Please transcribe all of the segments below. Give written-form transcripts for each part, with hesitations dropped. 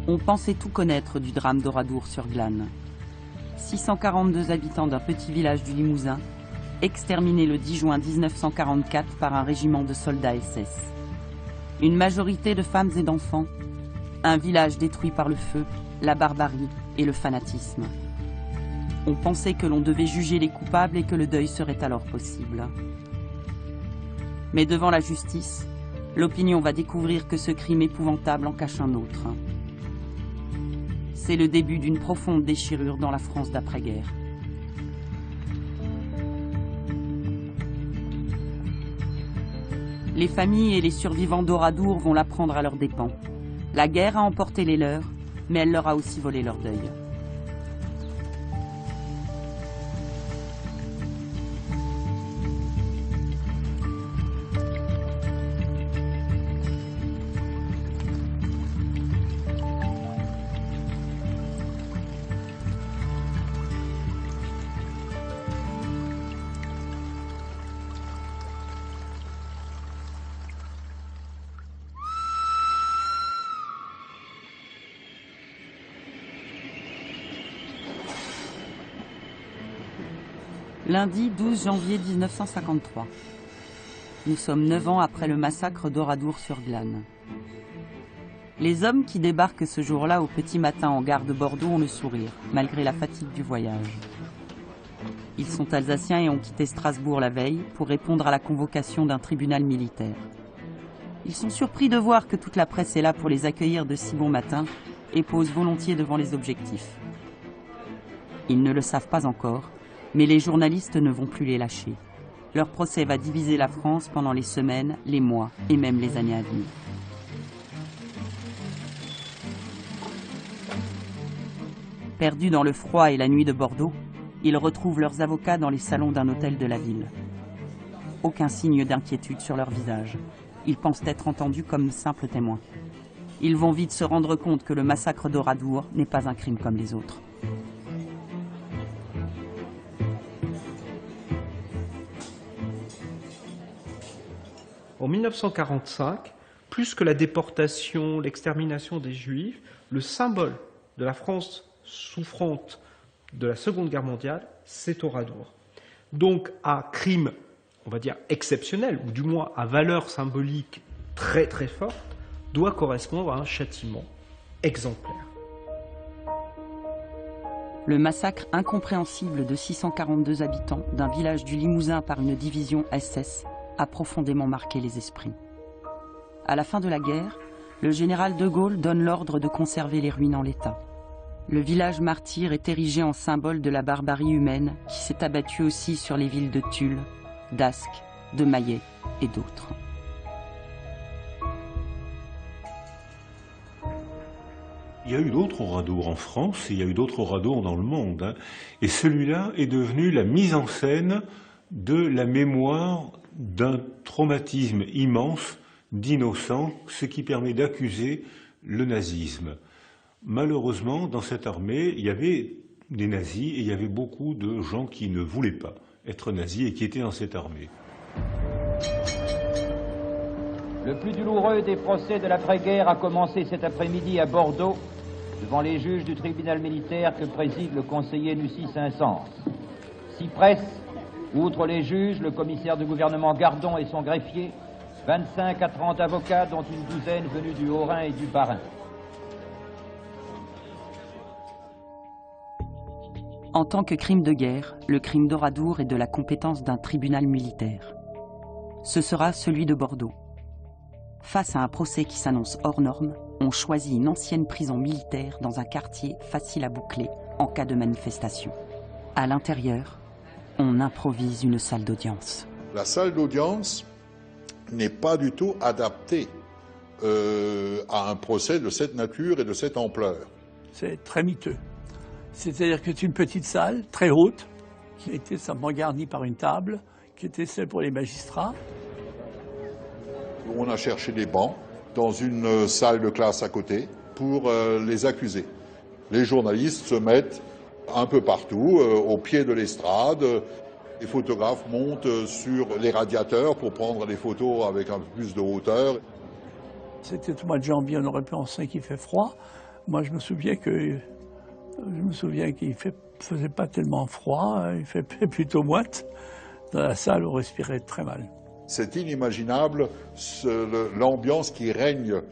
On pensait tout connaître du drame d'Oradour-sur-Glane. 642 habitants d'un petit village du Limousin, exterminés le 10 juin 1944 par un régiment de soldats SS. Une majorité de femmes et d'enfants, un village détruit par le feu, la barbarie et le fanatisme. On pensait que l'on devait juger les coupables et que le deuil serait alors possible. Mais devant la justice, l'opinion va découvrir que ce crime épouvantable en cache un autre. C'est le début d'une profonde déchirure dans la France d'après-guerre. Les familles et les survivants d'Oradour vont l'apprendre à leurs dépens. La guerre a emporté les leurs, mais elle leur a aussi volé leur deuil. Lundi 12 janvier 1953. Nous sommes 9 ans après le massacre d'Oradour-sur-Glane. Les hommes qui débarquent ce jour-là au petit matin en gare de Bordeaux ont le sourire, malgré la fatigue du voyage. Ils sont alsaciens et ont quitté Strasbourg la veille pour répondre à la convocation d'un tribunal militaire. Ils sont surpris de voir que toute la presse est là pour les accueillir de si bon matin et posent volontiers devant les objectifs. Ils ne le savent pas encore, mais les journalistes ne vont plus les lâcher. Leur procès va diviser la France pendant les semaines, les mois et même les années à venir. Perdus dans le froid et la nuit de Bordeaux, ils retrouvent leurs avocats dans les salons d'un hôtel de la ville. Aucun signe d'inquiétude sur leur visage. Ils pensent être entendus comme simples témoins. Ils vont vite se rendre compte que le massacre d'Oradour n'est pas un crime comme les autres. En 1945, plus que la déportation, l'extermination des Juifs, le symbole de la France souffrante de la Seconde Guerre mondiale, c'est Oradour. Donc à crime, on va dire exceptionnel, ou du moins à valeur symbolique très très forte, doit correspondre à un châtiment exemplaire. Le massacre incompréhensible de 642 habitants d'un village du Limousin par une division SS a profondément marqué les esprits. À la fin de la guerre, le général de Gaulle donne l'ordre de conserver les ruines en l'état. Le village martyr est érigé en symbole de la barbarie humaine qui s'est abattue aussi sur les villes de Tulle, d'Ascq, de Maillet et d'autres. Il y a eu d'autres Oradours en France et il y a eu d'autres Oradours dans le monde. Et celui-là est devenu la mise en scène de la mémoire d'un traumatisme immense d'innocents, ce qui permet d'accuser le nazisme. Malheureusement, dans cette armée, il y avait des nazis et il y avait beaucoup de gens qui ne voulaient pas être nazis et qui étaient dans cette armée. Le plus douloureux des procès de l'après-guerre a commencé cet après-midi à Bordeaux, devant les juges du tribunal militaire que préside le conseiller Lucie Saint-Saëns. Six presses, outre les juges, le commissaire du gouvernement Gardon et son greffier, 25 à 30 avocats, dont une douzaine venus du Haut-Rhin et du Bas-Rhin. En tant que crime de guerre, le crime d'Oradour est de la compétence d'un tribunal militaire. Ce sera celui de Bordeaux. Face à un procès qui s'annonce hors norme, on choisit une ancienne prison militaire dans un quartier facile à boucler en cas de manifestation. À l'intérieur, on improvise une salle d'audience. La salle d'audience n'est pas du tout adaptée à un procès de cette nature et de cette ampleur. C'est très miteux. C'est-à-dire que c'est une petite salle, très haute, qui était simplement garnie par une table, qui était celle pour les magistrats. On a cherché des bancs dans une salle de classe à côté pour les accusés. Les journalistes se mettent un peu partout, au pied de l'estrade. Les photographes montent sur les radiateurs pour prendre des photos avec un peu plus de hauteur. C'était au mois de janvier, on aurait pu penser qu'il fait froid. Moi, je me souviens qu'il faisait pas tellement froid, il fait plutôt moite. Dans la salle, on respirait très mal. C'est inimaginable l'ambiance qui règne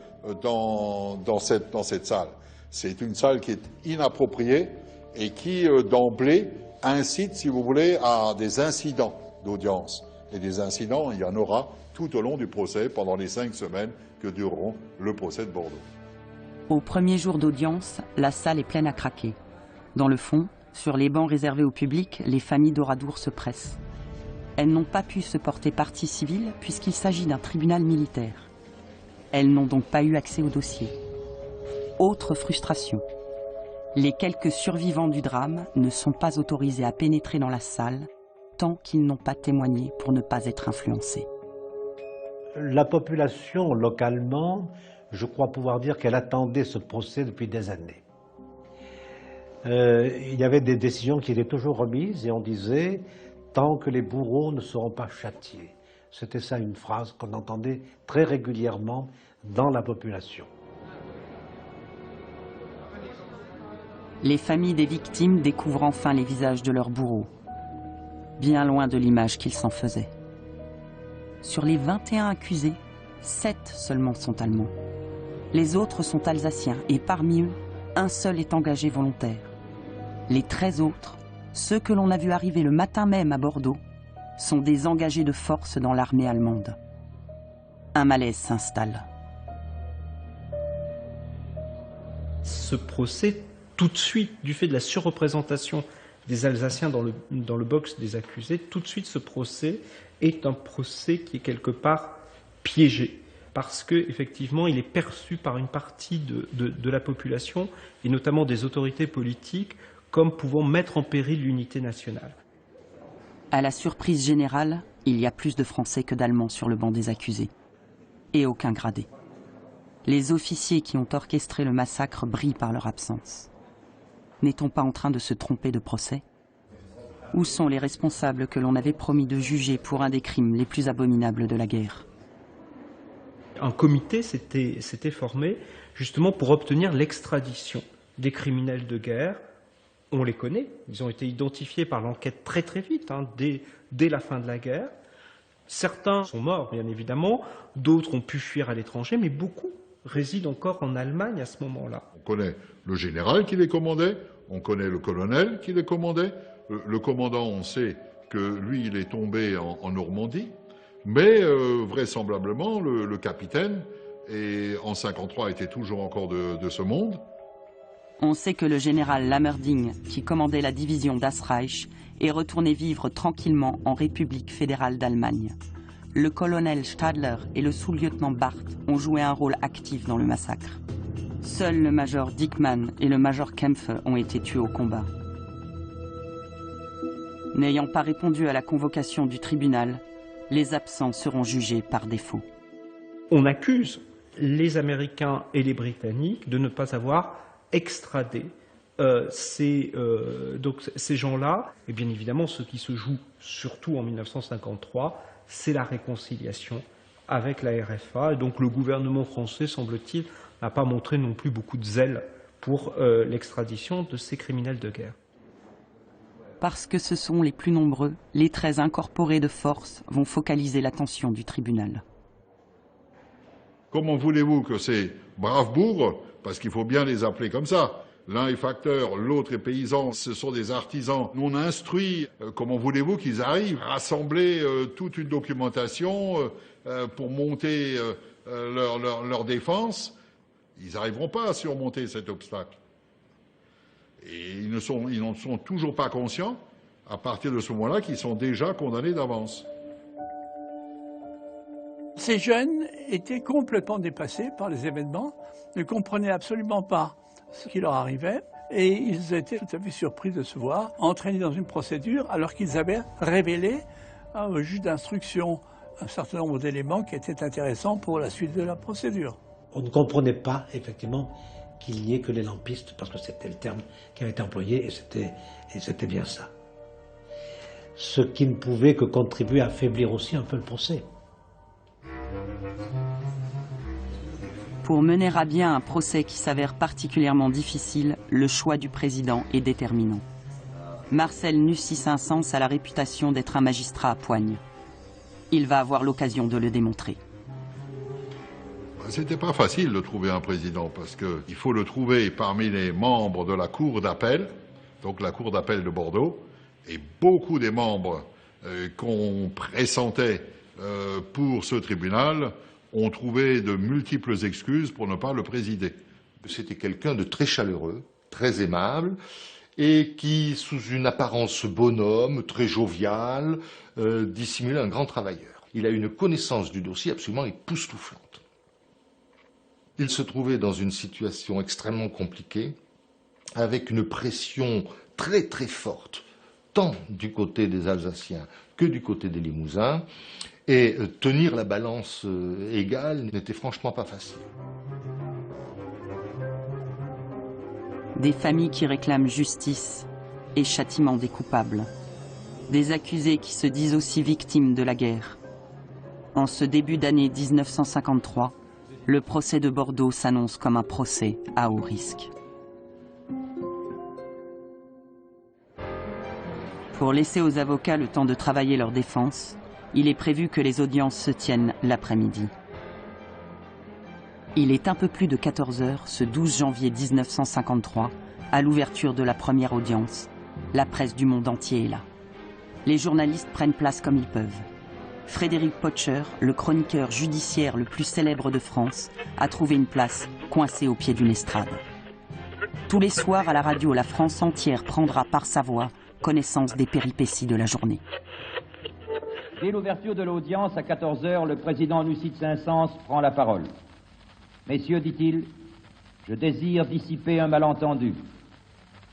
dans cette salle. C'est une salle qui est inappropriée et qui, d'emblée, incite, si vous voulez, à des incidents d'audience. Et des incidents, il y en aura tout au long du procès, pendant les 5 semaines que dureront le procès de Bordeaux. Au premier jour d'audience, la salle est pleine à craquer. Dans le fond, sur les bancs réservés au public, les familles d'Oradour se pressent. Elles n'ont pas pu se porter partie civile puisqu'il s'agit d'un tribunal militaire. Elles n'ont donc pas eu accès au dossier. Autre frustration. Les quelques survivants du drame ne sont pas autorisés à pénétrer dans la salle tant qu'ils n'ont pas témoigné pour ne pas être influencés. La population, localement, je crois pouvoir dire qu'elle attendait ce procès depuis des années. Il y avait des décisions qui étaient toujours remises et on disait « tant que les bourreaux ne seront pas châtiés ». C'était ça une phrase qu'on entendait très régulièrement dans la population. Les familles des victimes découvrent enfin les visages de leurs bourreaux, bien loin de l'image qu'ils s'en faisaient. Sur les 21 accusés, 7 seulement sont allemands. Les autres sont alsaciens et parmi eux, un seul est engagé volontaire. Les 13 autres, ceux que l'on a vus arriver le matin même à Bordeaux, sont des engagés de force dans l'armée allemande. Un malaise s'installe. Ce procès, tout de suite, du fait de la surreprésentation des Alsaciens dans le box des accusés, tout de suite ce procès est un procès qui est quelque part piégé. Parce qu'effectivement, il est perçu par une partie de la population, et notamment des autorités politiques, comme pouvant mettre en péril l'unité nationale. À la surprise générale, il y a plus de Français que d'Allemands sur le banc des accusés. Et aucun gradé. Les officiers qui ont orchestré le massacre brillent par leur absence. N'est-on pas en train de se tromper de procès? Où sont les responsables que l'on avait promis de juger pour un des crimes les plus abominables de la guerre? Un comité s'était formé justement pour obtenir l'extradition des criminels de guerre. On les connaît, ils ont été identifiés par l'enquête très très vite, dès la fin de la guerre. Certains sont morts, bien évidemment, d'autres ont pu fuir à l'étranger, mais beaucoup résident encore en Allemagne à ce moment-là. On connaît le général qui les commandait, on connaît le colonel qui les commandait. Le commandant, on sait que lui, il est tombé en Normandie, mais vraisemblablement, le capitaine, et en 1953, était toujours encore de ce monde. On sait que le général Lammerding, qui commandait la division Das Reich, est retourné vivre tranquillement en République fédérale d'Allemagne. Le colonel Stadler et le sous-lieutenant Barth ont joué un rôle actif dans le massacre. Seuls le major Dickmann et le major Kempfe ont été tués au combat. N'ayant pas répondu à la convocation du tribunal, les absents seront jugés par défaut. On accuse les Américains et les Britanniques de ne pas avoir extradé ces gens-là. Et bien évidemment, ce qui se joue surtout en 1953, c'est la réconciliation avec la RFA. Et donc le gouvernement français, semble-t-il, n'a pas montré non plus beaucoup de zèle pour l'extradition de ces criminels de guerre. Parce que ce sont les plus nombreux, les 13 incorporés de force vont focaliser l'attention du tribunal. Comment voulez-vous que ces braves bougres, parce qu'il faut bien les appeler comme ça, l'un est facteur, l'autre est paysan, ce sont des artisans non instruits, comment voulez-vous qu'ils arrivent à rassembler toute une documentation pour monter leur défense? Ils n'arriveront pas à surmonter cet obstacle. Et ils n'en sont toujours pas conscients, à partir de ce moment-là, qu'ils sont déjà condamnés d'avance. Ces jeunes étaient complètement dépassés par les événements, ne comprenaient absolument pas ce qui leur arrivait, et ils étaient tout à fait surpris de se voir entraînés dans une procédure alors qu'ils avaient révélé au juge d'instruction un certain nombre d'éléments qui étaient intéressants pour la suite de la procédure. On ne comprenait pas, effectivement, qu'il n'y ait que les lampistes, parce que c'était le terme qui avait été employé, et c'était bien ça. Ce qui ne pouvait que contribuer à affaiblir aussi un peu le procès. Pour mener à bien un procès qui s'avère particulièrement difficile, le choix du président est déterminant. Marcel Nucix-Insens a la réputation d'être un magistrat à poigne. Il va avoir l'occasion de le démontrer. C'était pas facile de trouver un président parce qu'il faut le trouver parmi les membres de la cour d'appel, donc la cour d'appel de Bordeaux, et beaucoup des membres qu'on pressentait pour ce tribunal ont trouvé de multiples excuses pour ne pas le présider. C'était quelqu'un de très chaleureux, très aimable, et qui, sous une apparence bonhomme, très jovial, dissimulait un grand travailleur. Il a une connaissance du dossier absolument époustouflante. Il se trouvait dans une situation extrêmement compliquée, avec une pression très très forte, tant du côté des Alsaciens que du côté des Limousins, et tenir la balance égale n'était franchement pas facile. Des familles qui réclament justice et châtiment des coupables. Des accusés qui se disent aussi victimes de la guerre. En ce début d'année 1953, le procès de Bordeaux s'annonce comme un procès à haut risque. Pour laisser aux avocats le temps de travailler leur défense, il est prévu que les audiences se tiennent l'après-midi. Il est un peu plus de 14 heures ce 12 janvier 1953, à l'ouverture de la première audience. La presse du monde entier est là. Les journalistes prennent place comme ils peuvent. Frédéric Potcher, le chroniqueur judiciaire le plus célèbre de France, a trouvé une place coincée au pied d'une estrade. Tous les soirs à la radio, la France entière prendra par sa voix connaissance des péripéties de la journée. Dès l'ouverture de l'audience à 14 heures, le président Nucix-Insens prend la parole. Messieurs, dit-il, je désire dissiper un malentendu.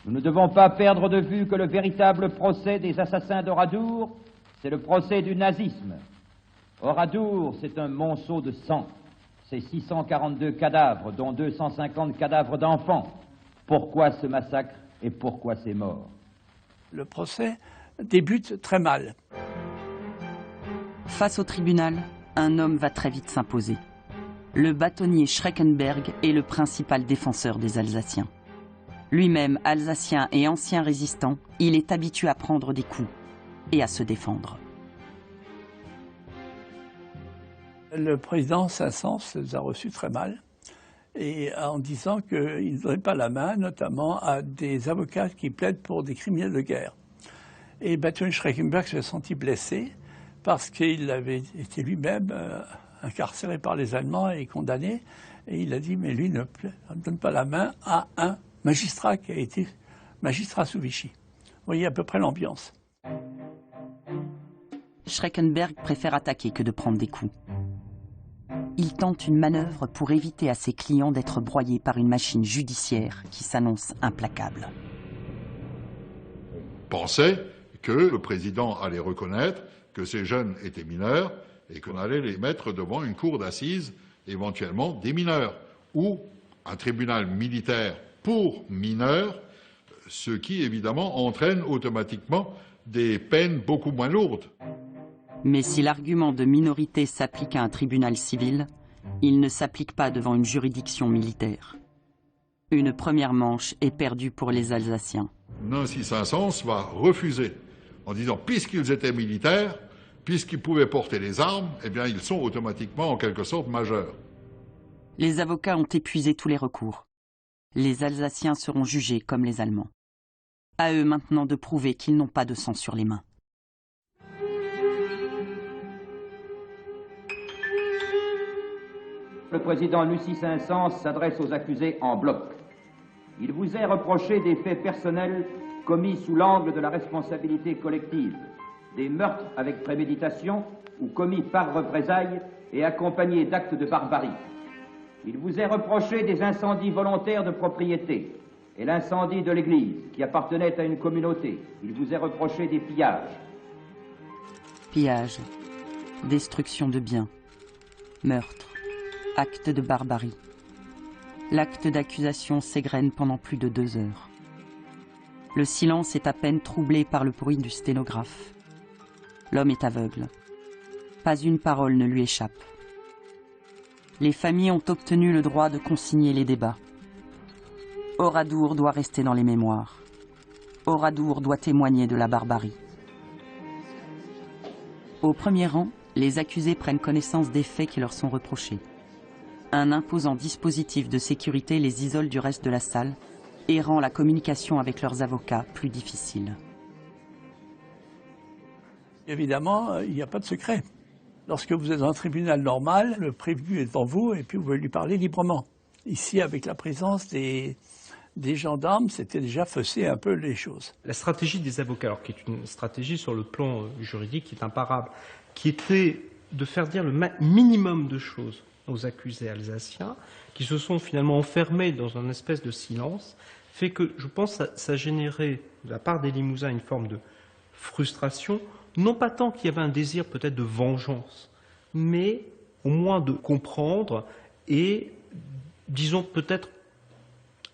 Nous ne devons pas perdre de vue que le véritable procès des assassins d'Oradour, c'est le procès du nazisme. Oradour, c'est un monceau de sang. C'est 642 cadavres, dont 250 cadavres d'enfants. Pourquoi ce massacre et pourquoi ces morts? Le procès débute très mal. Face au tribunal, un homme va très vite s'imposer. Le bâtonnier Schreckenberg est le principal défenseur des Alsaciens. Lui-même alsacien et ancien résistant, il est habitué à prendre des coups et à se défendre. Le président Insens les a reçus très mal, et en disant qu'il ne donnait pas la main, notamment à des avocats qui plaident pour des criminels de guerre. Et bâtonnier Schreckenberg s'est senti blessé parce qu'il avait été lui-même incarcéré par les Allemands et condamné. Et il a dit, mais lui ne donne pas la main à un magistrat qui a été magistrat sous Vichy. Vous voyez à peu près l'ambiance. Schreckenberg préfère attaquer que de prendre des coups. Il tente une manœuvre pour éviter à ses clients d'être broyés par une machine judiciaire qui s'annonce implacable. On pensait que le président allait reconnaître que ces jeunes étaient mineurs et qu'on allait les mettre devant une cour d'assises, éventuellement des mineurs, ou un tribunal militaire pour mineurs, ce qui évidemment entraîne automatiquement des peines beaucoup moins lourdes. Mais si l'argument de minorité s'applique à un tribunal civil, il ne s'applique pas devant une juridiction militaire. Une première manche est perdue pour les Alsaciens. Nucix-Insens va refuser en disant puisqu'ils étaient militaires, puisqu'ils pouvaient porter les armes, eh bien ils sont automatiquement en quelque sorte majeurs. Les avocats ont épuisé tous les recours. Les Alsaciens seront jugés comme les Allemands. À eux maintenant de prouver qu'ils n'ont pas de sang sur les mains. Le président Nucix-Insens s'adresse aux accusés en bloc. Il vous est reproché des faits personnels commis sous l'angle de la responsabilité collective, des meurtres avec préméditation ou commis par représailles et accompagnés d'actes de barbarie. Il vous est reproché des incendies volontaires de propriété et l'incendie de l'église qui appartenait à une communauté. Il vous est reproché des pillages. Pillage, destruction de biens, meurtre, acte de barbarie. L'acte d'accusation s'égrène pendant plus de 2 heures. Le silence est à peine troublé par le bruit du sténographe. L'homme est aveugle. Pas une parole ne lui échappe. Les familles ont obtenu le droit de consigner les débats. Oradour doit rester dans les mémoires. Oradour doit témoigner de la barbarie. Au premier rang, les accusés prennent connaissance des faits qui leur sont reprochés. Un imposant dispositif de sécurité les isole du reste de la salle et rend la communication avec leurs avocats plus difficile. Évidemment, il n'y a pas de secret. Lorsque vous êtes dans un tribunal normal, le prévenu est devant vous et puis vous pouvez lui parler librement. Ici, avec la présence des gendarmes, c'était déjà fausser un peu les choses. La stratégie des avocats, alors qui est une stratégie sur le plan juridique qui est imparable, qui était de faire dire le minimum de choses aux accusés alsaciens, qui se sont finalement enfermés dans une espèce de silence, fait que je pense que ça générait de la part des Limousins une forme de frustration, non pas tant qu'il y avait un désir peut-être de vengeance, mais au moins de comprendre et, disons peut-être,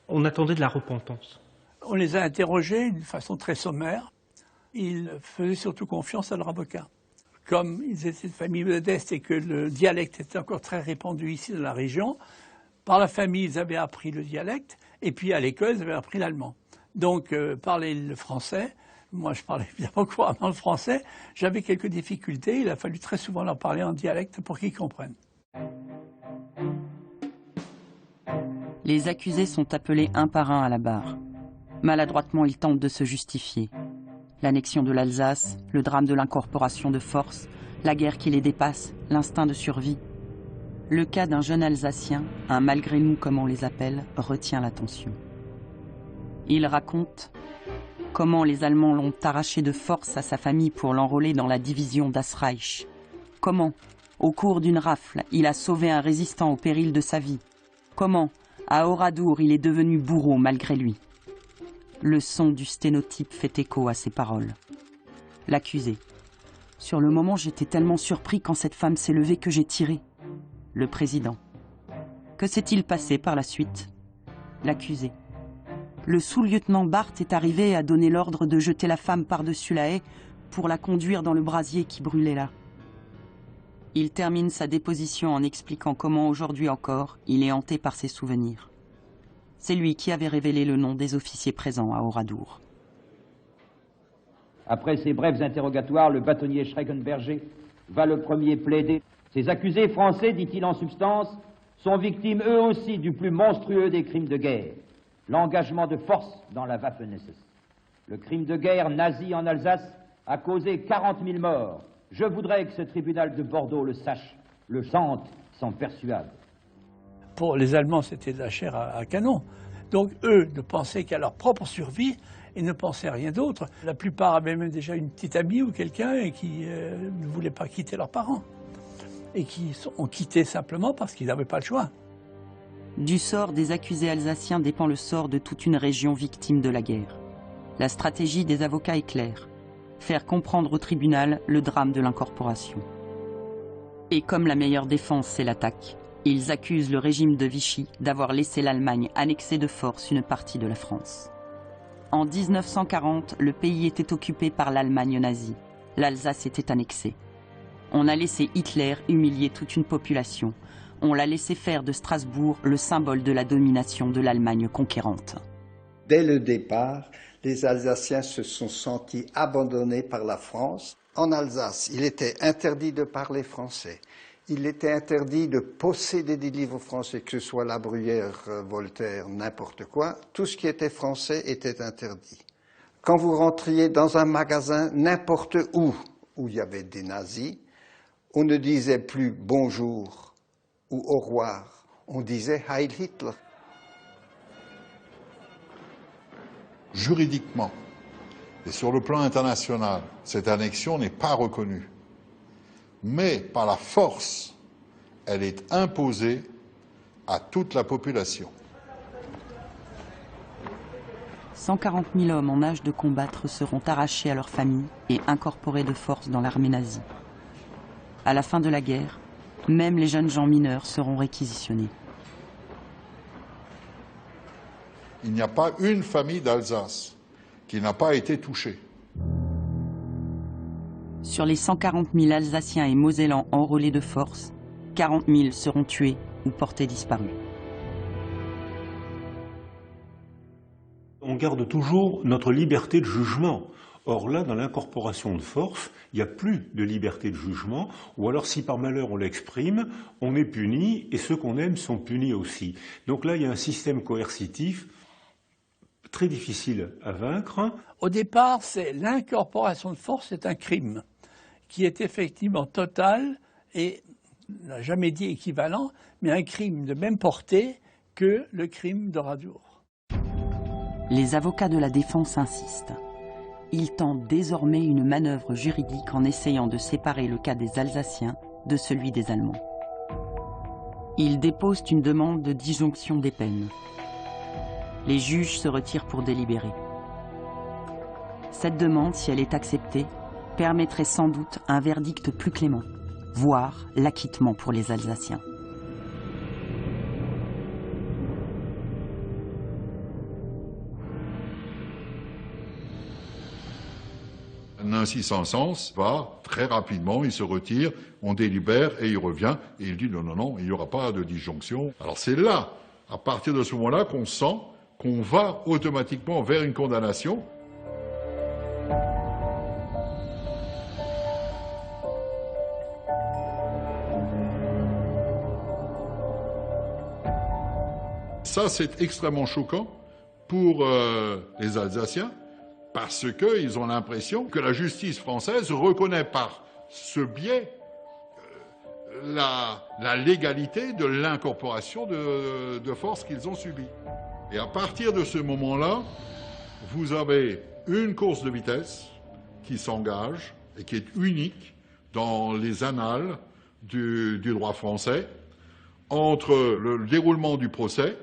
on attendait de la repentance. On les a interrogés d'une façon très sommaire. Ils faisaient surtout confiance à leur avocat. Comme ils étaient de famille modeste et que le dialecte était encore très répandu ici dans la région, par la famille, ils avaient appris le dialecte, et puis à l'école, ils avaient appris l'allemand. Donc, parler le français, moi je parlais évidemment couramment le français, j'avais quelques difficultés, il a fallu très souvent leur parler en dialecte pour qu'ils comprennent. Les accusés sont appelés un par un à la barre. Maladroitement, ils tentent de se justifier. L'annexion de l'Alsace, le drame de l'incorporation de force, la guerre qui les dépasse, l'instinct de survie. Le cas d'un jeune Alsacien, un malgré nous comme on les appelle, retient l'attention. Il raconte comment les Allemands l'ont arraché de force à sa famille pour l'enrôler dans la division Das Reich. Comment, au cours d'une rafle, il a sauvé un résistant au péril de sa vie. Comment, à Oradour, il est devenu bourreau malgré lui. Le son du sténotype fait écho à ces paroles. L'accusé. Sur le moment, j'étais tellement surpris quand cette femme s'est levée que j'ai tiré. Le président. Que s'est-il passé par la suite? L'accusé. Le sous-lieutenant Barth est arrivé et a donné l'ordre de jeter la femme par-dessus la haie pour la conduire dans le brasier qui brûlait là. Il termine sa déposition en expliquant comment aujourd'hui encore, il est hanté par ses souvenirs. C'est lui qui avait révélé le nom des officiers présents à Oradour. Après ces brefs interrogatoires, le bâtonnier Schreckenberger va le premier plaider. Ces accusés français, dit-il en substance, sont victimes eux aussi du plus monstrueux des crimes de guerre, l'engagement de force dans la Waffen-SS. Le crime de guerre nazi en Alsace a causé 40 000 morts. Je voudrais que ce tribunal de Bordeaux le sache, le sente, s'en persuade. Pour les Allemands, c'était de la chair à canon. Donc eux ne pensaient qu'à leur propre survie et ne pensaient à rien d'autre. La plupart avaient même déjà une petite amie ou quelqu'un qui ne voulait pas quitter leurs parents. Et qui ont quitté simplement parce qu'ils n'avaient pas le choix. Du sort des accusés alsaciens dépend le sort de toute une région victime de la guerre. La stratégie des avocats est claire. Faire comprendre au tribunal le drame de l'incorporation. Et comme la meilleure défense, c'est l'attaque, ils accusent le régime de Vichy d'avoir laissé l'Allemagne annexer de force une partie de la France. En 1940, le pays était occupé par l'Allemagne nazie. L'Alsace était annexée. On a laissé Hitler humilier toute une population. On l'a laissé faire de Strasbourg le symbole de la domination de l'Allemagne conquérante. Dès le départ, les Alsaciens se sont sentis abandonnés par la France. En Alsace, il était interdit de parler français. Il était interdit de posséder des livres français, que ce soit La Bruyère, Voltaire, n'importe quoi. Tout ce qui était français était interdit. Quand vous rentriez dans un magasin, n'importe où il y avait des nazis, on ne disait plus bonjour ou au revoir, on disait Heil Hitler. Juridiquement et sur le plan international, cette annexion n'est pas reconnue. Mais par la force, elle est imposée à toute la population. 140 000 hommes en âge de combattre seront arrachés à leur famille et incorporés de force dans l'armée nazie. À la fin de la guerre, même les jeunes gens mineurs seront réquisitionnés. Il n'y a pas une famille d'Alsace qui n'a pas été touchée. Sur les 140 000 Alsaciens et Mosellans enrôlés de force, 40 000 seront tués ou portés disparus. On garde toujours notre liberté de jugement. Or là, dans l'incorporation de force, il n'y a plus de liberté de jugement, ou alors si par malheur on l'exprime, on est puni, et ceux qu'on aime sont punis aussi. Donc là, il y a un système coercitif très difficile à vaincre. Au départ, l'incorporation de force est un crime qui est effectivement total et, on n'a jamais dit équivalent, mais un crime de même portée que le crime d'Oradour. Les avocats de la défense insistent. Ils tentent désormais une manœuvre juridique en essayant de séparer le cas des Alsaciens de celui des Allemands. Ils déposent une demande de disjonction des peines. Les juges se retirent pour délibérer. Cette demande, si elle est acceptée, permettrait sans doute un verdict plus clément, voire l'acquittement pour les Alsaciens. Nancy Saint-Saëns va très rapidement, il se retire, on délibère et il revient et il dit non, il n'y aura pas de disjonction. Alors c'est là, à partir de ce moment-là, qu'on sent qu'on va automatiquement vers une condamnation. Ça, c'est extrêmement choquant pour les Alsaciens, parce qu'ils ont l'impression que la justice française reconnaît par ce biais la légalité de l'incorporation de force qu'ils ont subie. Et à partir de ce moment-là, vous avez une course de vitesse qui s'engage et qui est unique dans les annales du droit français entre le déroulement du procès,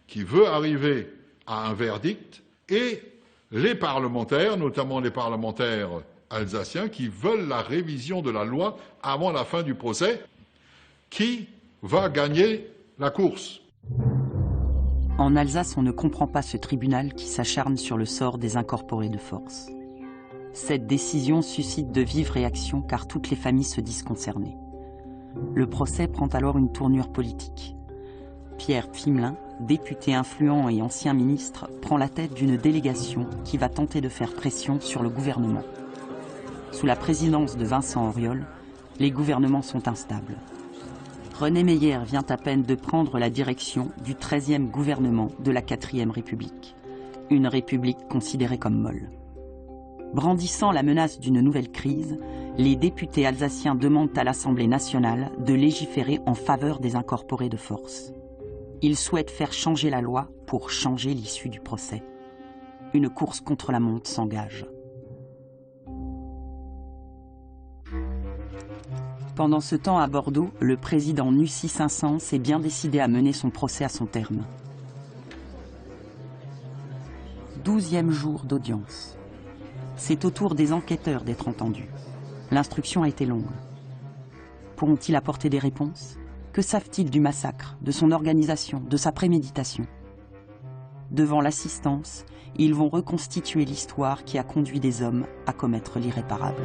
qui veut arriver à un verdict, et les parlementaires, notamment les parlementaires alsaciens, qui veulent la révision de la loi avant la fin du procès. Qui va gagner la course? En Alsace, on ne comprend pas ce tribunal qui s'acharne sur le sort des incorporés de force. Cette décision suscite de vives réactions car toutes les familles se disent concernées. Le procès prend alors une tournure politique. Pierre Pfimelin, député influent et ancien ministre, prend la tête d'une délégation qui va tenter de faire pression sur le gouvernement. Sous la présidence de Vincent Auriol, les gouvernements sont instables. René Meyer vient à peine de prendre la direction du 13e gouvernement de la 4e République, une république considérée comme molle. Brandissant la menace d'une nouvelle crise, les députés alsaciens demandent à l'Assemblée nationale de légiférer en faveur des incorporés de force. Ils souhaitent faire changer la loi pour changer l'issue du procès. Une course contre la montre s'engage. Pendant ce temps, à Bordeaux, le président Nucy Saint-Saëns est bien décidé à mener son procès à son terme. 12e jour d'audience. C'est au tour des enquêteurs d'être entendus. L'instruction a été longue. Pourront-ils apporter des réponses ? Que savent-ils du massacre, de son organisation, de sa préméditation? Devant l'assistance, ils vont reconstituer l'histoire qui a conduit des hommes à commettre l'irréparable.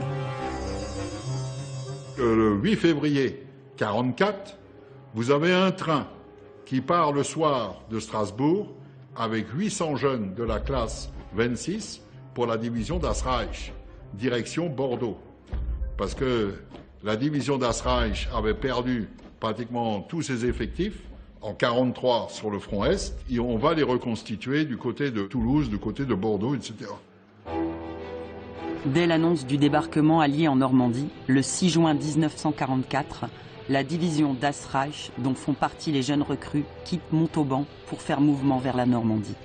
Le 8 février 1944, vous avez un train qui part le soir de Strasbourg avec 800 jeunes de la classe 26 pour la division d'Asreich, direction Bordeaux. Parce que la division d'Asreich avait perdu pratiquement tous ses effectifs en 1943 sur le front Est, et on va les reconstituer du côté de Toulouse, du côté de Bordeaux, etc. Dès l'annonce du débarquement allié en Normandie, le 6 juin 1944, la division d'Asreich, dont font partie les jeunes recrues, quitte Montauban pour faire mouvement vers la Normandie.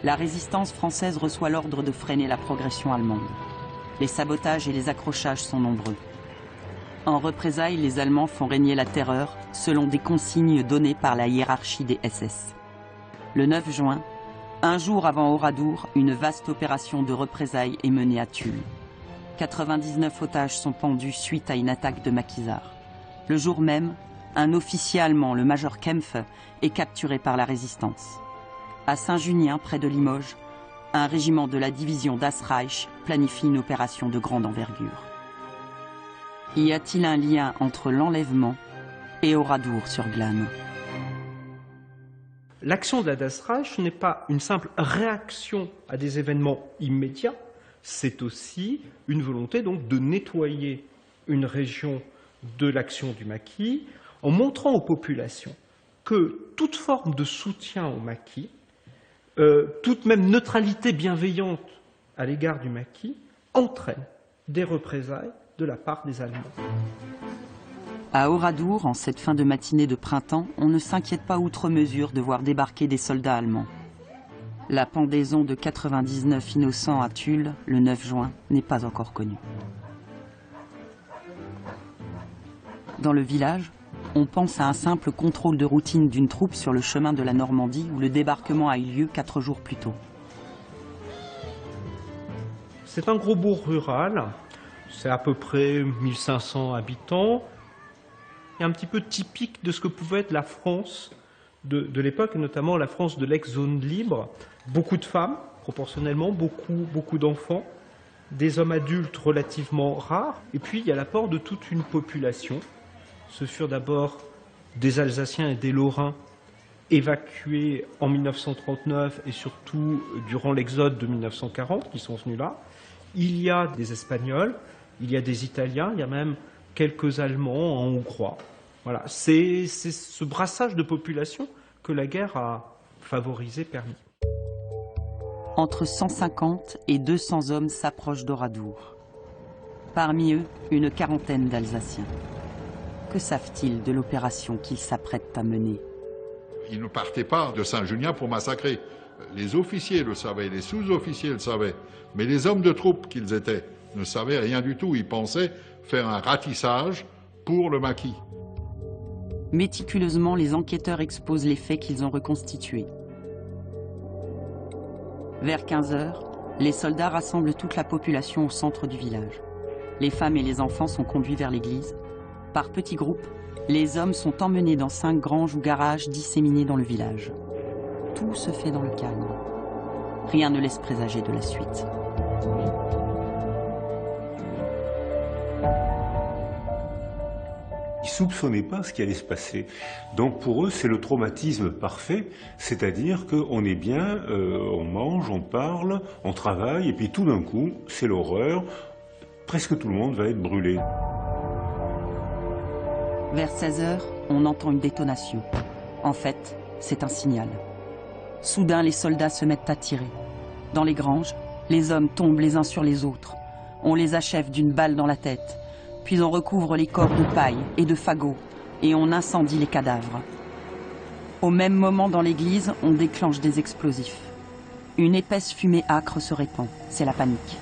La résistance française reçoit l'ordre de freiner la progression allemande. Les sabotages et les accrochages sont nombreux. En représailles, les Allemands font régner la terreur selon des consignes données par la hiérarchie des SS. Le 9 juin, un jour avant Oradour, une vaste opération de représailles est menée à Tulle. 99 otages sont pendus suite à une attaque de maquisards. Le jour même, un officier allemand, le major Kempf, est capturé par la résistance. À Saint-Junien, près de Limoges, un régiment de la division d'Asreich planifie une opération de grande envergure. Y a-t-il un lien entre l'enlèvement et Oradour-sur-Glane. L'action de la Das Reich n'est pas une simple réaction à des événements immédiats, c'est aussi une volonté donc de nettoyer une région de l'action du maquis en montrant aux populations que toute forme de soutien au maquis, toute même neutralité bienveillante à l'égard du maquis, entraîne des représailles de la part des Allemands. À Oradour, en cette fin de matinée de printemps, on ne s'inquiète pas outre mesure de voir débarquer des soldats allemands. La pendaison de 99 innocents à Tulle, le 9 juin, n'est pas encore connue. Dans le village, on pense à un simple contrôle de routine d'une troupe sur le chemin de la Normandie où le débarquement a eu lieu 4 jours plus tôt. C'est un gros bourg rural, c'est à peu près 1500 habitants. Et un petit peu typique de ce que pouvait être la France de l'époque, et notamment la France de l'ex-zone libre. Beaucoup de femmes, proportionnellement, beaucoup d'enfants, des hommes adultes relativement rares, et puis il y a l'apport de toute une population. Ce furent d'abord des Alsaciens et des Lorrains évacués en 1939 et surtout durant l'exode de 1940 qui sont venus là. Il y a des Espagnols, il y a des Italiens, il y a même quelques Allemands en hongrois. Voilà, c'est ce brassage de population que la guerre a favorisé, permis. Entre 150 et 200 hommes s'approchent d'Oradour. Parmi eux, une quarantaine d'Alsaciens. Que savent-ils de l'opération qu'ils s'apprêtent à mener? Ils ne partaient pas de Saint-Junien pour massacrer. Les officiers le savaient, les sous-officiers le savaient, mais les hommes de troupe qu'ils étaient ne savaient rien du tout. Ils pensaient faire un ratissage pour le maquis. Méticuleusement, les enquêteurs exposent les faits qu'ils ont reconstitués. Vers 15 heures, les soldats rassemblent toute la population au centre du village. Les femmes et les enfants sont conduits vers l'église. Par petits groupes, les hommes sont emmenés dans 5 granges ou garages disséminés dans le village. Tout se fait dans le calme. Rien ne laisse présager de la suite. Ils ne soupçonnaient pas ce qui allait se passer. Donc pour eux, c'est le traumatisme parfait, c'est-à-dire qu'on est bien, on mange, on parle, on travaille, et puis tout d'un coup, c'est l'horreur, presque tout le monde va être brûlé. Vers 16 heures, on entend une détonation. En fait, c'est un signal. Soudain, les soldats se mettent à tirer. Dans les granges, les hommes tombent les uns sur les autres. On les achève d'une balle dans la tête. Puis on recouvre les corps de paille et de fagots et on incendie les cadavres. Au même moment, dans l'église, on déclenche des explosifs. Une épaisse fumée âcre se répand. C'est la panique.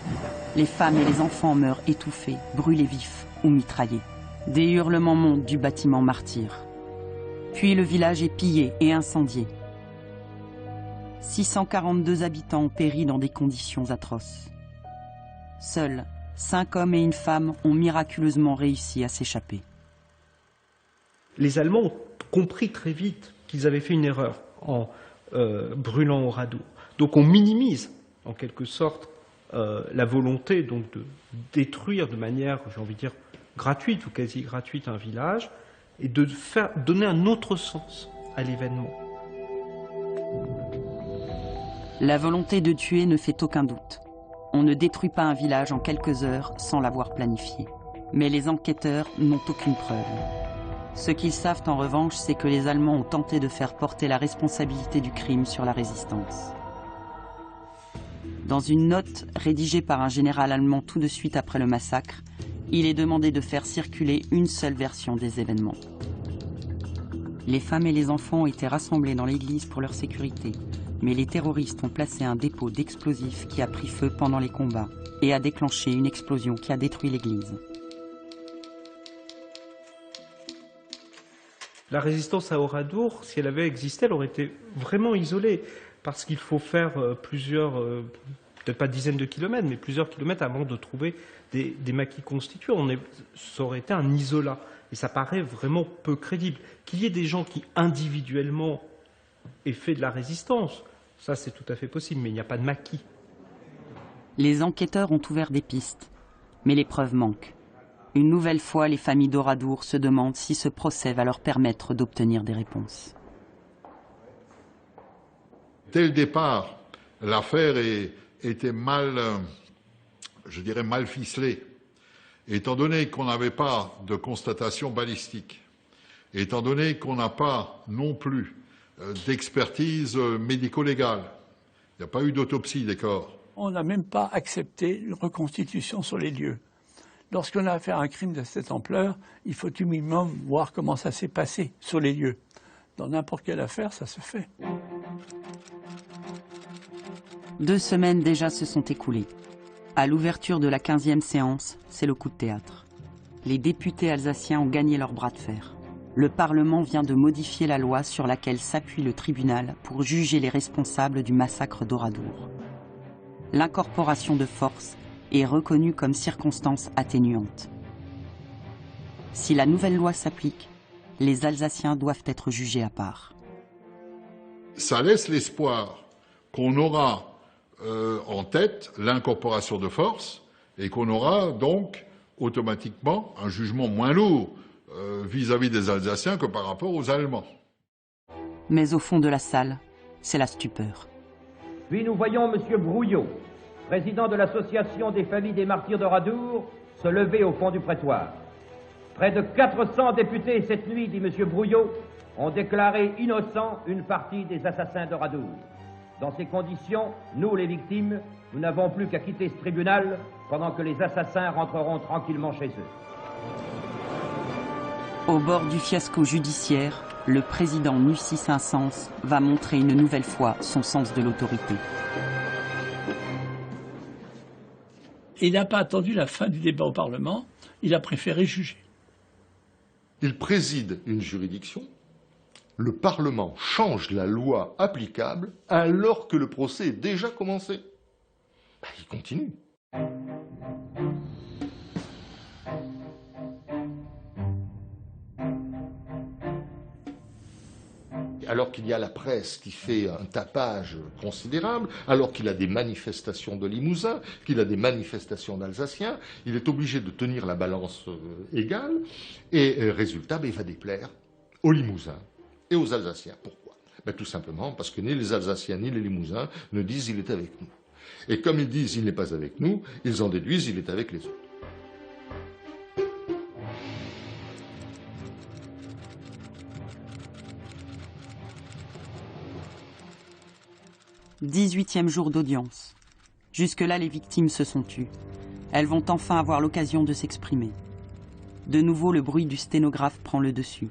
Les femmes et les enfants meurent étouffés, brûlés vifs ou mitraillés. Des hurlements montent du bâtiment martyr. Puis le village est pillé et incendié. 642 habitants ont péri dans des conditions atroces. Seuls 5 hommes et une femme ont miraculeusement réussi à s'échapper. Les Allemands ont compris très vite qu'ils avaient fait une erreur en brûlant Oradour. Donc on minimise en quelque sorte la volonté donc, de détruire de manière, j'ai envie de dire, gratuite ou quasi gratuite un village et de donner un autre sens à l'événement. La volonté de tuer ne fait aucun doute. On ne détruit pas un village en quelques heures sans l'avoir planifié. Mais les enquêteurs n'ont aucune preuve. Ce qu'ils savent en revanche, c'est que les Allemands ont tenté de faire porter la responsabilité du crime sur la résistance. Dans une note rédigée par un général allemand tout de suite après le massacre, il est demandé de faire circuler une seule version des événements. Les femmes et les enfants ont été rassemblés dans l'église pour leur sécurité, mais les terroristes ont placé un dépôt d'explosifs qui a pris feu pendant les combats et a déclenché une explosion qui a détruit l'église. La résistance à Oradour, si elle avait existé, elle aurait été vraiment isolée, parce qu'il faut faire plusieurs, peut-être pas dizaines de kilomètres, mais plusieurs kilomètres avant de trouver des maquis constitués. Ça aurait été un isolat, et ça paraît vraiment peu crédible. Qu'il y ait des gens qui individuellement aient fait de la résistance, ça c'est tout à fait possible, mais il n'y a pas de maquis. Les enquêteurs ont ouvert des pistes, mais les preuves manquent. Une nouvelle fois, les familles d'Oradour se demandent si ce procès va leur permettre d'obtenir des réponses. Dès le départ, l'affaire était mal, je dirais, mal ficelée. Étant donné qu'on n'avait pas de constatation balistique, étant donné qu'on n'a pas non plus d'expertise médico-légale, il n'y a pas eu d'autopsie des corps. On n'a même pas accepté une reconstitution sur les lieux. Lorsqu'on a affaire à un crime de cette ampleur, il faut au minimum voir comment ça s'est passé sur les lieux. Dans n'importe quelle affaire, ça se fait. 2 semaines déjà se sont écoulées. À l'ouverture de la 15e séance, c'est le coup de théâtre. Les députés alsaciens ont gagné leur bras de fer. Le Parlement vient de modifier la loi sur laquelle s'appuie le tribunal pour juger les responsables du massacre d'Oradour. L'incorporation de force est reconnue comme circonstance atténuante. Si la nouvelle loi s'applique, les Alsaciens doivent être jugés à part. Ça laisse l'espoir qu'on aura en tête l'incorporation de force et qu'on aura donc automatiquement un jugement moins lourd vis-à-vis des Alsaciens que par rapport aux Allemands. Mais au fond de la salle, c'est la stupeur. Puis nous voyons M. Brouillot, président de l'association des familles des martyrs d'Oradour, se lever au fond du prétoire. Près de 400 députés cette nuit, dit M. Brouillot, ont déclaré innocent une partie des assassins d'Oradour. Dans ces conditions, nous, les victimes, nous n'avons plus qu'à quitter ce tribunal pendant que les assassins rentreront tranquillement chez eux. Au bord du fiasco judiciaire, le président Nuci Saint-Saëns va montrer une nouvelle fois son sens de l'autorité. Il n'a pas attendu la fin du débat au Parlement, il a préféré juger. Il préside une juridiction, le Parlement change la loi applicable alors que le procès est déjà commencé. Il continue. Alors qu'il y a la presse qui fait un tapage considérable, alors qu'il a des manifestations de Limousin, qu'il a des manifestations d'Alsaciens, il est obligé de tenir la balance égale, et résultat, il va déplaire aux Limousins et aux Alsaciens. Pourquoi? Tout simplement parce que ni les Alsaciens ni les Limousins ne disent « il est avec nous ». Et comme ils disent « il n'est pas avec nous », ils en déduisent « il est avec les autres ». 18e jour d'audience. Jusque-là, les victimes se sont tues. Elles vont enfin avoir l'occasion de s'exprimer. De nouveau, le bruit du sténographe prend le dessus.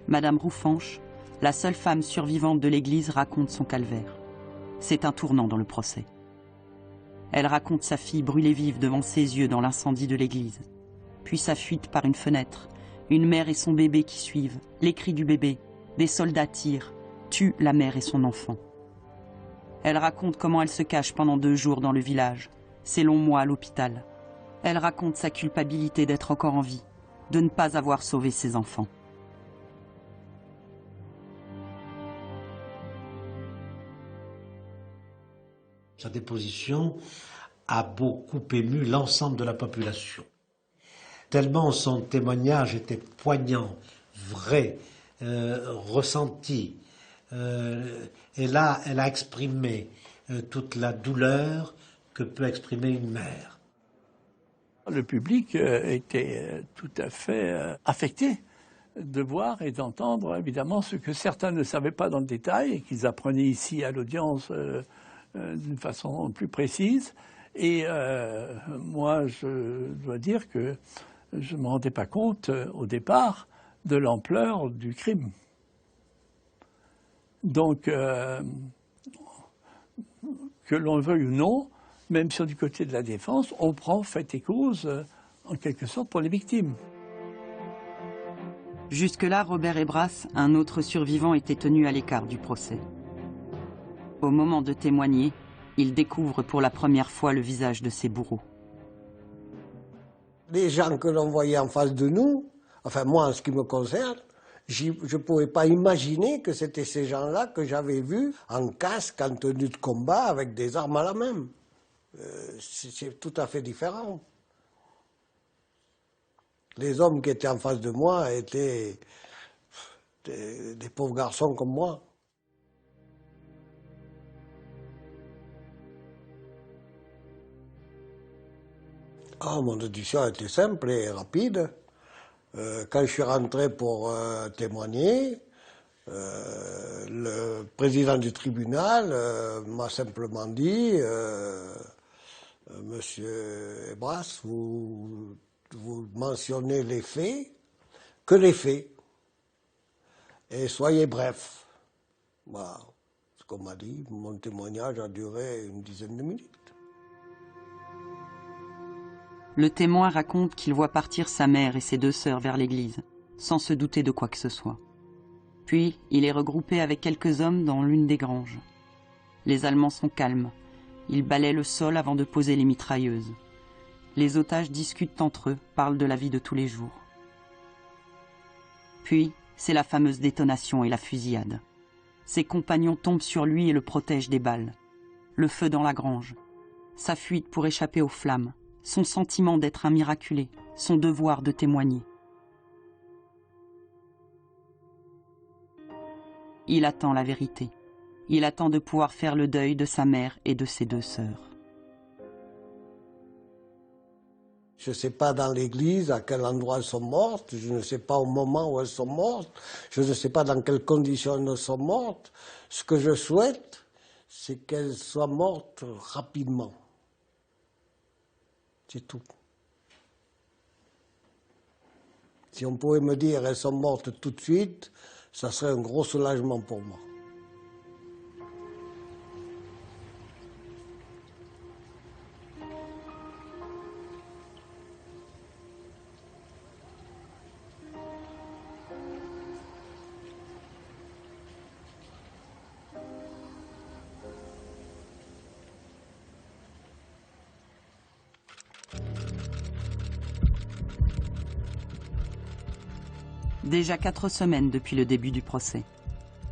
Madame Roufanche, la seule femme survivante de l'église, raconte son calvaire. C'est un tournant dans le procès. Elle raconte sa fille brûlée vive devant ses yeux dans l'incendie de l'église. Puis sa fuite par une fenêtre, une mère et son bébé qui suivent, les cris du bébé, des soldats tirent, tuent la mère et son enfant. Elle raconte comment elle se cache pendant 2 jours dans le village, ses longs mois à l'hôpital. Elle raconte sa culpabilité d'être encore en vie, de ne pas avoir sauvé ses enfants. Sa déposition a beaucoup ému l'ensemble de la population. Tellement son témoignage était poignant, vrai, ressenti. Et là, elle a exprimé toute la douleur que peut exprimer une mère. Le public était tout à fait affecté de voir et d'entendre évidemment ce que certains ne savaient pas dans le détail et qu'ils apprenaient ici à l'audience d'une façon plus précise. Et moi, je dois dire que je ne me rendais pas compte au départ de l'ampleur du crime. Donc, que l'on le veuille ou non, même sur du côté de la défense, on prend fait et cause, en quelque sorte, pour les victimes. Jusque-là, Robert Hébrasse, un autre survivant, était tenu à l'écart du procès. Au moment de témoigner, il découvre pour la première fois le visage de ses bourreaux. Les gens que l'on voyait en face de nous, enfin moi en ce qui me concerne, je ne pouvais pas imaginer que c'était ces gens-là que j'avais vus en casque, en tenue de combat, avec des armes à la main. C'est tout à fait différent. Les hommes qui étaient en face de moi étaient des pauvres garçons comme moi. Ah, mon audition était simple et rapide. Quand je suis rentré pour témoigner, le président du tribunal m'a simplement dit Monsieur Ebras, vous mentionnez les faits, que les faits, et soyez bref. Voilà, ce qu'on m'a dit. Mon témoignage a duré une dizaine de minutes. Le témoin raconte qu'il voit partir sa mère et ses 2 sœurs vers l'église, sans se douter de quoi que ce soit. Puis, il est regroupé avec quelques hommes dans l'une des granges. Les Allemands sont calmes. Ils balaient le sol avant de poser les mitrailleuses. Les otages discutent entre eux, parlent de la vie de tous les jours. Puis, c'est la fameuse détonation et la fusillade. Ses compagnons tombent sur lui et le protègent des balles. Le feu dans la grange. Sa fuite pour échapper aux flammes. Son sentiment d'être un miraculé, son devoir de témoigner. Il attend la vérité. Il attend de pouvoir faire le deuil de sa mère et de ses 2 sœurs. Je ne sais pas dans l'église à quel endroit elles sont mortes, je ne sais pas au moment où elles sont mortes, je ne sais pas dans quelles conditions elles sont mortes. Ce que je souhaite, c'est qu'elles soient mortes rapidement. C'est tout. Si on pouvait me dire elles sont mortes tout de suite, ça serait un gros soulagement pour moi. Déjà 4 semaines depuis le début du procès.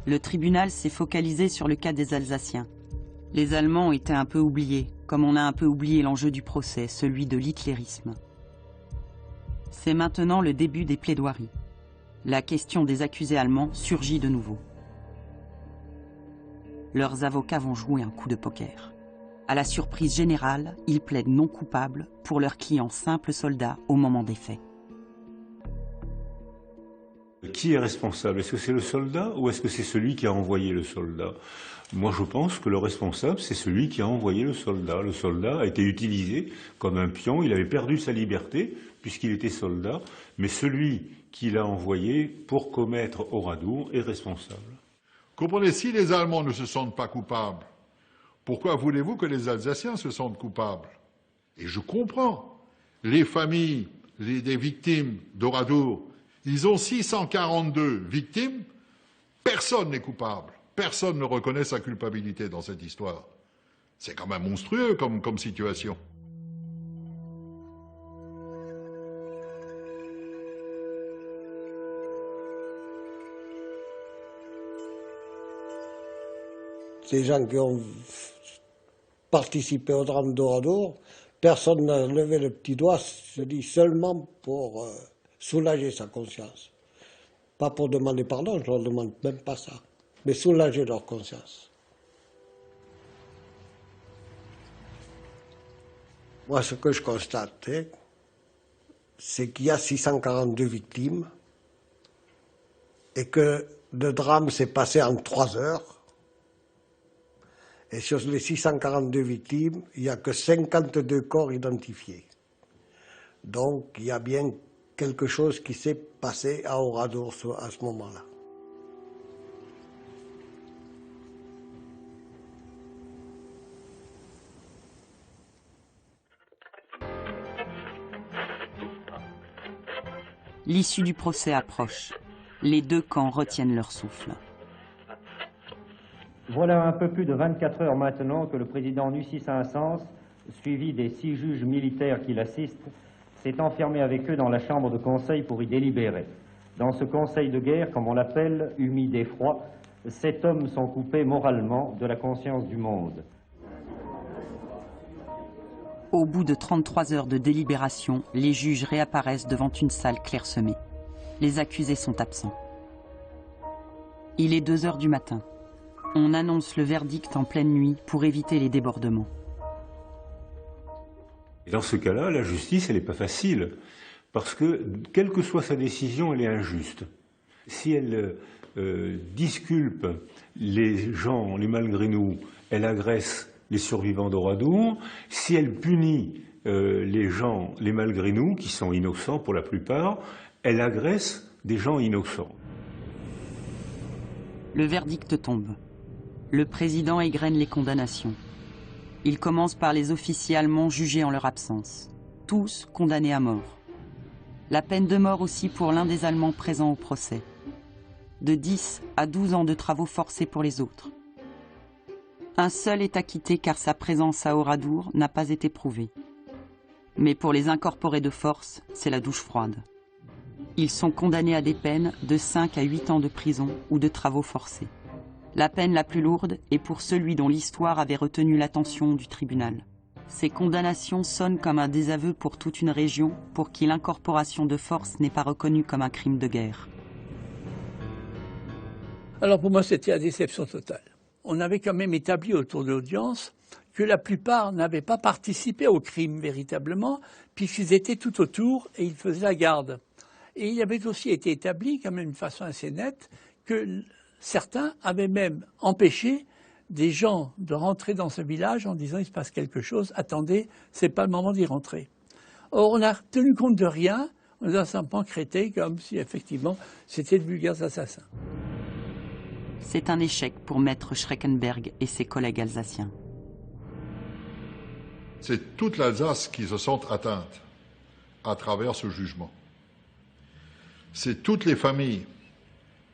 Le tribunal s'est focalisé sur le cas des Alsaciens. Les Allemands ont été un peu oubliés, comme on a un peu oublié l'enjeu du procès, celui de l'hitlérisme. C'est maintenant le début des plaidoiries. La question des accusés allemands surgit de nouveau. Leurs avocats vont jouer un coup de poker. À la surprise générale, ils plaident non coupables pour leurs clients simples soldats au moment des faits. Qui est responsable? Est-ce que c'est le soldat ou est-ce que c'est celui qui a envoyé le soldat? Moi, je pense que le responsable, c'est celui qui a envoyé le soldat. Le soldat a été utilisé comme un pion, il avait perdu sa liberté puisqu'il était soldat, mais celui qui l'a envoyé pour commettre Oradour est responsable. Comprenez, si les Allemands ne se sentent pas coupables, pourquoi voulez-vous que les Alsaciens se sentent coupables? Et je comprends. Les familles des victimes d'Oradour, ils ont 642 victimes, personne n'est coupable, personne ne reconnaît sa culpabilité dans cette histoire. C'est quand même monstrueux comme situation. Les gens qui ont participé au drame d'Oradour, personne n'a levé le petit doigt, je dis seulement pour soulager sa conscience. Pas pour demander pardon, je ne leur demande même pas ça, mais soulager leur conscience. Moi, ce que je constate, c'est qu'il y a 642 victimes et que le drame s'est passé en 3 heures. Et sur les 642 victimes, il n'y a que 52 corps identifiés. Donc, il y a bien quelque chose qui s'est passé à Oradour à ce moment-là. L'issue du procès approche. Les 2 camps retiennent leur souffle. Voilà un peu plus de 24 heures maintenant que le président Nucís Saint-Saëns, suivi des 6 juges militaires qui l'assistent, s'est enfermé avec eux dans la chambre de conseil pour y délibérer. Dans ce conseil de guerre, comme on l'appelle, humide et froid, 7 hommes sont coupés moralement de la conscience du monde. Au bout de 33 heures de délibération, les juges réapparaissent devant une salle clairsemée. Les accusés sont absents. Il est 2 heures du matin. On annonce le verdict en pleine nuit pour éviter les débordements. Et dans ce cas-là, la justice, elle n'est pas facile, parce que, quelle que soit sa décision, elle est injuste. Si elle disculpe les gens, les malgré nous, elle agresse les survivants d'Oradour. Si elle punit les gens, les malgré nous, qui sont innocents pour la plupart, elle agresse des gens innocents. Le verdict tombe. Le président égrène les condamnations. Il commence par les officiers allemands jugés en leur absence. Tous condamnés à mort. La peine de mort aussi pour l'un des Allemands présents au procès. De 10 à 12 ans de travaux forcés pour les autres. Un seul est acquitté car sa présence à Oradour n'a pas été prouvée. Mais pour les incorporés de force, c'est la douche froide. Ils sont condamnés à des peines de 5 à 8 ans de prison ou de travaux forcés. La peine la plus lourde est pour celui dont l'histoire avait retenu l'attention du tribunal. Ces condamnations sonnent comme un désaveu pour toute une région pour qui l'incorporation de force n'est pas reconnue comme un crime de guerre. Alors pour moi, c'était la déception totale. On avait quand même établi autour de l'audience que la plupart n'avaient pas participé au crime véritablement, puisqu'ils étaient tout autour et ils faisaient la garde. Et il avait aussi été établi, quand même d'une façon assez nette, que certains avaient même empêché des gens de rentrer dans ce village en disant « il se passe quelque chose, attendez, c'est pas le moment d'y rentrer ». Or, on n'a tenu compte de rien, on les a simplement traités comme si effectivement c'était de vulgaires assassins. C'est un échec pour Maître Schreckenberg et ses collègues alsaciens. C'est toute l'Alsace qui se sent atteinte à travers ce jugement. C'est toutes les familles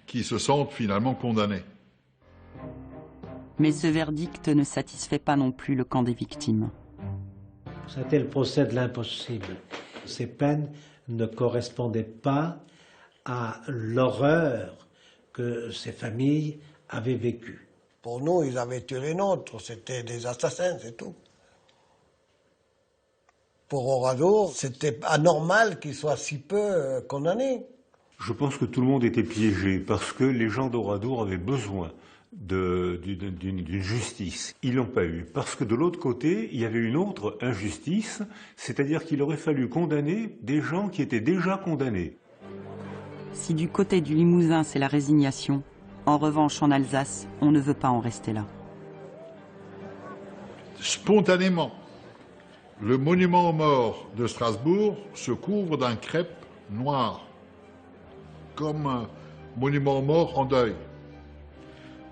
qui se sentent finalement condamnées. Mais ce verdict ne satisfait pas non plus le camp des victimes. C'était le procès de l'impossible. Ces peines ne correspondaient pas à l'horreur que ces familles avaient vécue. Pour nous, ils avaient tué les nôtres, c'était des assassins, c'est tout. Pour Oradour, c'était anormal qu'ils soient si peu condamnés. Je pense que tout le monde était piégé parce que les gens d'Oradour avaient besoin d'une justice. Ils l'ont pas eu. Parce que de l'autre côté, il y avait une autre injustice, c'est-à-dire qu'il aurait fallu condamner des gens qui étaient déjà condamnés. Si du côté du Limousin c'est la résignation, en revanche en Alsace, on ne veut pas en rester là. Spontanément, le monument aux morts de Strasbourg se couvre d'un crêpe noir, comme un monument aux morts en deuil.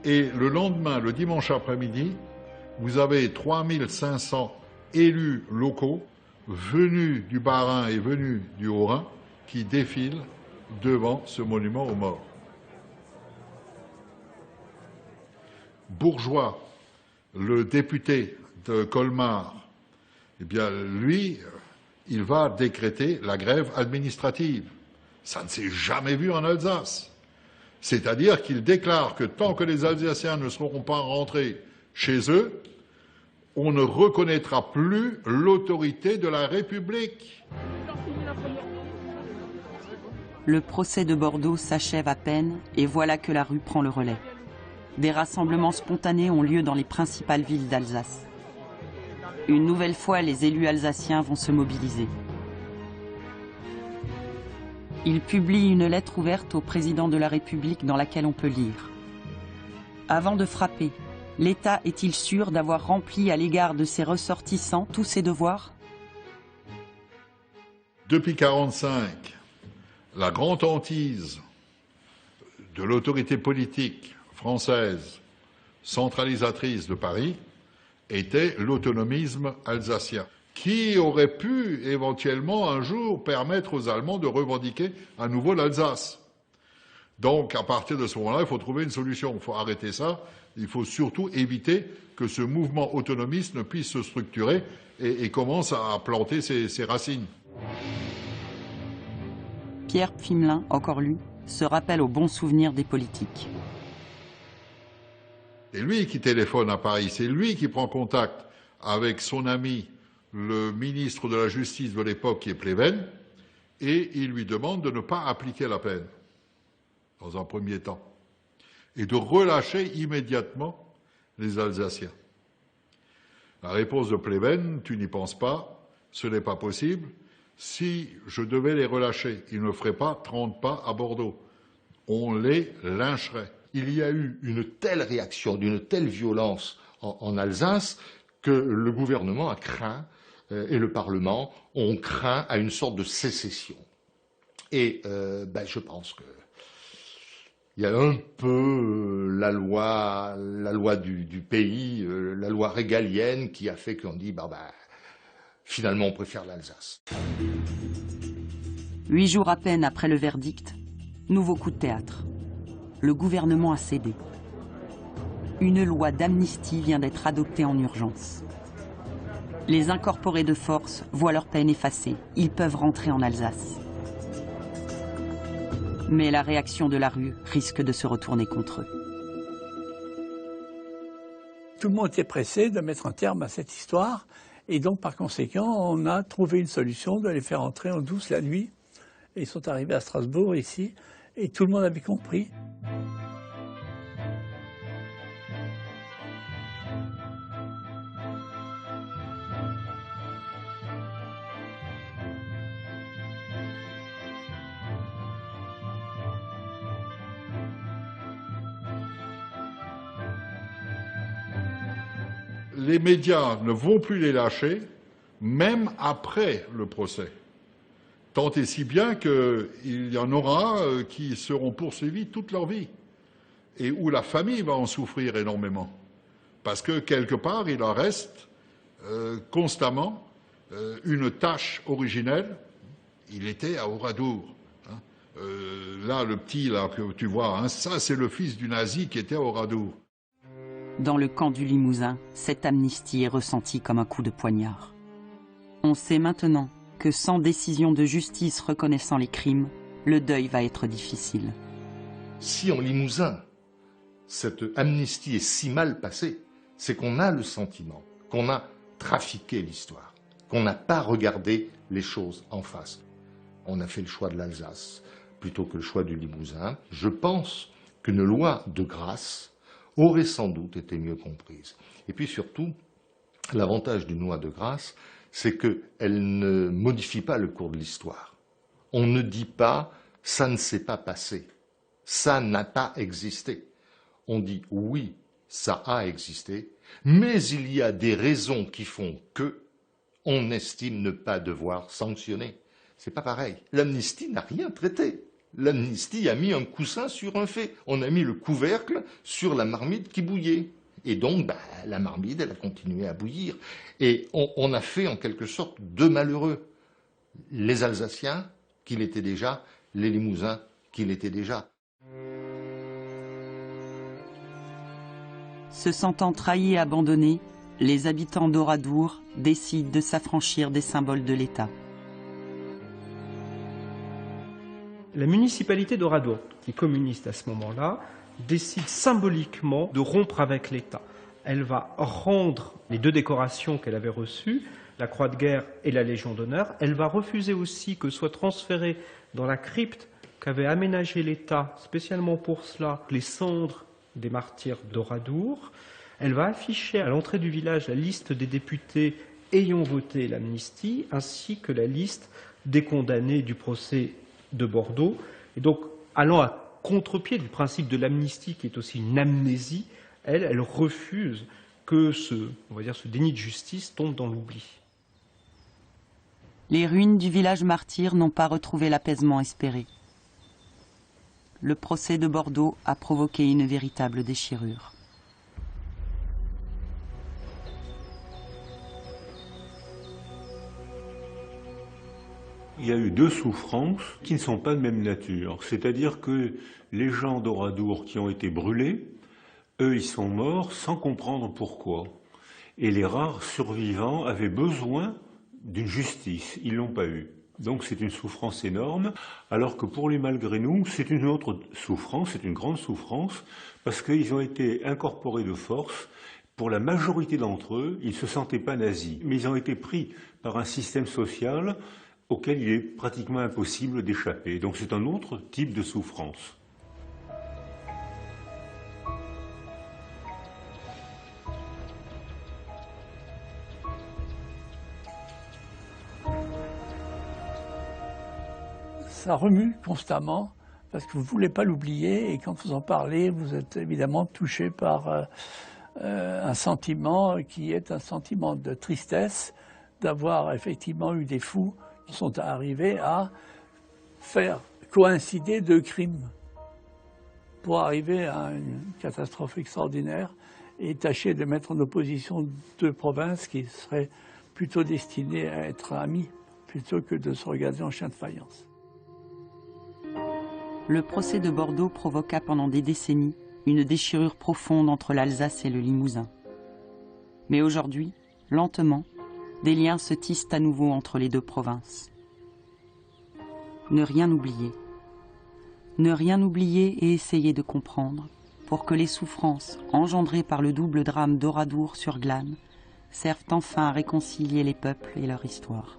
Et le lendemain, le dimanche après-midi, vous avez 3500 élus locaux venus du Bas-Rhin et venus du Haut-Rhin qui défilent devant ce monument aux morts. Bourgeois, le député de Colmar, eh bien, lui, il va décréter la grève administrative. Ça ne s'est jamais vu en Alsace. C'est-à-dire qu'il déclare que tant que les Alsaciens ne seront pas rentrés chez eux, on ne reconnaîtra plus l'autorité de la République. Le procès de Bordeaux s'achève à peine et voilà que la rue prend le relais. Des rassemblements spontanés ont lieu dans les principales villes d'Alsace. Une nouvelle fois, les élus alsaciens vont se mobiliser. Ils publient une lettre ouverte au président de la République dans laquelle on peut lire « Avant de frapper, l'État est-il sûr d'avoir rempli à l'égard de ses ressortissants tous ses devoirs ?» Depuis 1945, la grande hantise de l'autorité politique française centralisatrice de Paris était l'autonomisme alsacien, qui aurait pu éventuellement un jour permettre aux Allemands de revendiquer à nouveau l'Alsace. Donc à partir de ce moment-là, il faut trouver une solution, il faut arrêter ça, il faut surtout éviter que ce mouvement autonomiste ne puisse se structurer et commence à planter ses racines. Pierre Pfimelin, encore lui, se rappelle aux bons souvenirs des politiques. C'est lui qui téléphone à Paris, c'est lui qui prend contact avec son ami le ministre de la Justice de l'époque, qui est Pleven, et il lui demande de ne pas appliquer la peine, dans un premier temps, et de relâcher immédiatement les Alsaciens. La réponse de Pleven, tu n'y penses pas, ce n'est pas possible. Si je devais les relâcher, ils ne feraient pas 30 pas à Bordeaux. On les lyncherait. Il y a eu une telle réaction, d'une telle violence en Alsace, que le gouvernement a craint, et le Parlement ont craint à une sorte de sécession. Et je pense que il y a un peu la loi du pays, la loi régalienne qui a fait qu'on dit finalement on préfère l'Alsace. 8 jours à peine après le verdict, nouveau coup de théâtre. Le gouvernement a cédé. Une loi d'amnistie vient d'être adoptée en urgence. Les incorporés de force voient leur peine effacée. Ils peuvent rentrer en Alsace. Mais la réaction de la rue risque de se retourner contre eux. Tout le monde était pressé de mettre un terme à cette histoire. Et donc, par conséquent, on a trouvé une solution de les faire entrer en douce la nuit. Et ils sont arrivés à Strasbourg, ici, et tout le monde avait compris. Les médias ne vont plus les lâcher, même après le procès. Tant et si bien qu'il y en aura qui seront poursuivis toute leur vie, et où la famille va en souffrir énormément. Parce que, quelque part, il en reste constamment une tâche originelle. Il était à Oradour. Là, le petit là, que tu vois, ça c'est le fils du nazi qui était à Oradour. Dans le camp du Limousin, cette amnistie est ressentie comme un coup de poignard. On sait maintenant que sans décision de justice reconnaissant les crimes, le deuil va être difficile. Si en Limousin, cette amnistie est si mal passée, c'est qu'on a le sentiment qu'on a trafiqué l'histoire, qu'on n'a pas regardé les choses en face. On a fait le choix de l'Alsace plutôt que le choix du Limousin. Je pense qu'une loi de grâce aurait sans doute été mieux comprise. Et puis surtout, l'avantage d'une loi de grâce, c'est qu'elle ne modifie pas le cours de l'histoire. On ne dit pas « ça ne s'est pas passé », « ça n'a pas existé ». On dit « oui, ça a existé, mais il y a des raisons qui font que on estime ne pas devoir sanctionner ». C'est pas pareil. L'amnistie n'a rien traité. L'amnistie a mis un coussin sur un fait. On a mis le couvercle sur la marmite qui bouillait. Et donc, la marmite, elle a continué à bouillir. Et on a fait en quelque sorte deux malheureux. Les Alsaciens, qui l'étaient déjà, les Limousins, qui l'étaient déjà. Se sentant trahis et abandonnés, les habitants d'Oradour décident de s'affranchir des symboles de l'État. La municipalité d'Oradour, qui est communiste à ce moment-là, décide symboliquement de rompre avec l'État. Elle va rendre les deux décorations qu'elle avait reçues, la Croix de guerre et la Légion d'honneur. Elle va refuser aussi que soient transférées dans la crypte qu'avait aménagée l'État, spécialement pour cela, les cendres des martyrs d'Oradour. Elle va afficher à l'entrée du village la liste des députés ayant voté l'amnistie, ainsi que la liste des condamnés du procès de Bordeaux. Et donc, allant à contre-pied du principe de l'amnistie, qui est aussi une amnésie, elle refuse que ce déni de justice tombe dans l'oubli. Les ruines du village martyr n'ont pas retrouvé l'apaisement espéré. Le procès de Bordeaux a provoqué une véritable déchirure. Il y a eu deux souffrances qui ne sont pas de même nature. C'est-à-dire que les gens d'Oradour qui ont été brûlés, eux, ils sont morts sans comprendre pourquoi. Et les rares survivants avaient besoin d'une justice. Ils ne l'ont pas eue. Donc c'est une souffrance énorme, alors que pour les malgré nous, c'est une autre souffrance, c'est une grande souffrance, parce qu'ils ont été incorporés de force Pour la majorité d'entre eux, ils ne se sentaient pas nazis, mais ils ont été pris par un système social auquel il est pratiquement impossible d'échapper. Donc c'est un autre type de souffrance. Ça remue constamment parce que vous ne voulez pas l'oublier et quand vous en parlez, vous êtes évidemment touché par un sentiment qui est un sentiment de tristesse d'avoir effectivement eu des fous qui sont arrivés à faire coïncider deux crimes pour arriver à une catastrophe extraordinaire et tâcher de mettre en opposition deux provinces qui seraient plutôt destinées à être amies plutôt que de se regarder en chien de faïence. Le procès de Bordeaux provoqua pendant des décennies une déchirure profonde entre l'Alsace et le Limousin. Mais aujourd'hui, lentement, des liens se tissent à nouveau entre les deux provinces. Ne rien oublier. Ne rien oublier et essayer de comprendre pour que les souffrances engendrées par le double drame d'Oradour sur Glane servent enfin à réconcilier les peuples et leur histoire.